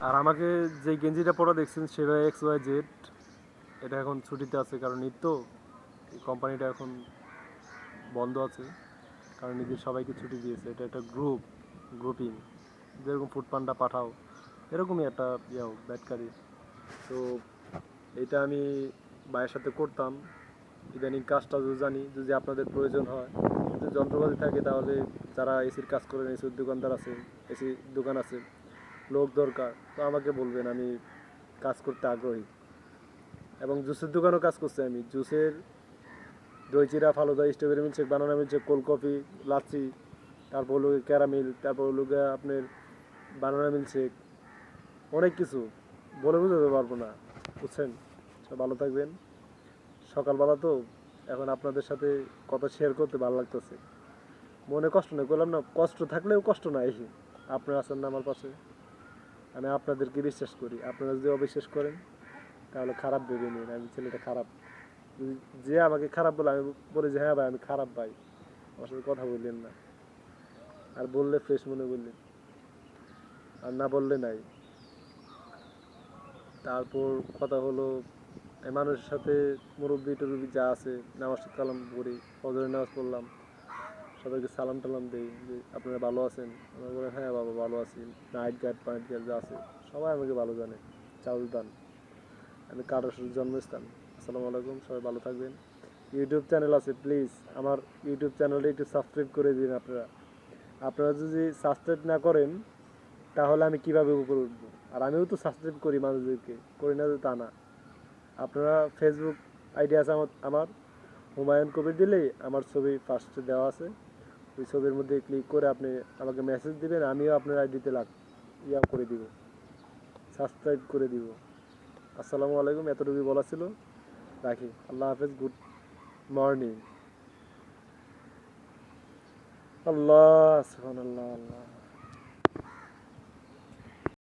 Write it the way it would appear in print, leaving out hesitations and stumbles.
আর আমাকে যে গেঞ্জিটা পরা দেখছেন সেটা XYZ, এটা এখন ছুটিতে আছে, কারণ ঈদ তো, এই কোম্পানিটা এখন বন্ধ আছে, কারণ ঈদের সবাইকে ছুটি দিয়েছে। এটা একটা গ্রুপিং, যেরকম ফুড পান্ডা পাঠাও এরকমই একটা ব্যাটকারি। তো এটা আমি ভাইয়ের সাথে করতাম, ইদানিং কাজটা যদি জানি, যদি আপনাদের প্রয়োজন হয়, যদি যন্ত্রপাতি থাকে, তাহলে যারা এসির কাজ করেন, এসির দোকানদার আছে, এসি দোকান আছে, লোক দরকার, তো আমাকে বলবেন, আমি কাজ করতে আগ্রহী। এবং জুসের দোকানও কাজ করছি আমি, জুসের দই চিরা, ফালুদা, স্ট্রবেরি মিল্কশেক, বানানা মিল্কশেক, কোল্ড কফি, লাচ্ছি, তারপর হলো ক্যারামেল, তারপর হলো আপনার বানানা মিল্কশেক, অনেক কিছু বলে বুঝাতে পারবো না, বুঝছেন। সব ভালো থাকবেন। সকালবেলা তো, এখন আপনাদের সাথে কথা শেয়ার করতে ভালো লাগতেছে, মনে কষ্ট নেই, বললাম না, কষ্ট থাকলেও কষ্ট নাই, আপনারা আছেন না আমার পাশে। আমি আপনাদেরকে বিশ্বাস করি, আপনারা যদি অবিশ্বাস করেন তাহলে খারাপ ভেবে নিন, আমি ছেলেটা খারাপ। যে আমাকে খারাপ বলে, আমি বলি যে হ্যাঁ ভাই আমি খারাপ ভাই, আমার সাথে কথা বললেন না। আর বললে ফ্রেশ মনে বললেন, আর না বললে নাই। তারপর কথা হলো, এই মানুষের সাথে মুরব্বী টুরব্বি যা আছে, নামাজ কালাম করি, ফজরের নামাজ পড়লাম, সবাইকে সালাম টালাম দিই যে আপনারা ভালো আছেন, আমরা বলে হ্যাঁ বাবা ভালো আছি। নাইট গার্ড যা আছে সবাই আমাকে ভালো জানে, চাউল দান। আমি কারোর জন্মস্থান। আসসালামু আলাইকুম, সবাই ভালো থাকবেন। ইউটিউব চ্যানেল আছে, প্লিজ আমার ইউটিউব চ্যানেলটা একটু সাবস্ক্রাইব করে দিন। আপনারা আপনারা যদি সাবস্ক্রাইব না করেন তাহলে আমি কীভাবে উপরে উঠবো? আর আমিও তো সাবস্ক্রাইব করি মানুষদেরকে, করি না যে তা না। আপনারা ফেসবুক আইডি আছে আমার হুমায়ুন কবির, দিলেই আমার ছবি ফার্স্টে দেওয়া আছে, ওই ছবির মধ্যে ক্লিক করে আপনি আমাকে মেসেজ দিবেন, আমিও আপনার আইডিতে করে দিব, সাবস্ক্রাইব করে দিব। আসসালামু আলাইকুম, এতটুকুই বলা ছিল, রাখি। আল্লাহ হাফেজ, গুড মর্নিং। আল্লাহ সুবহানাল্লাহ, আল্লাহ।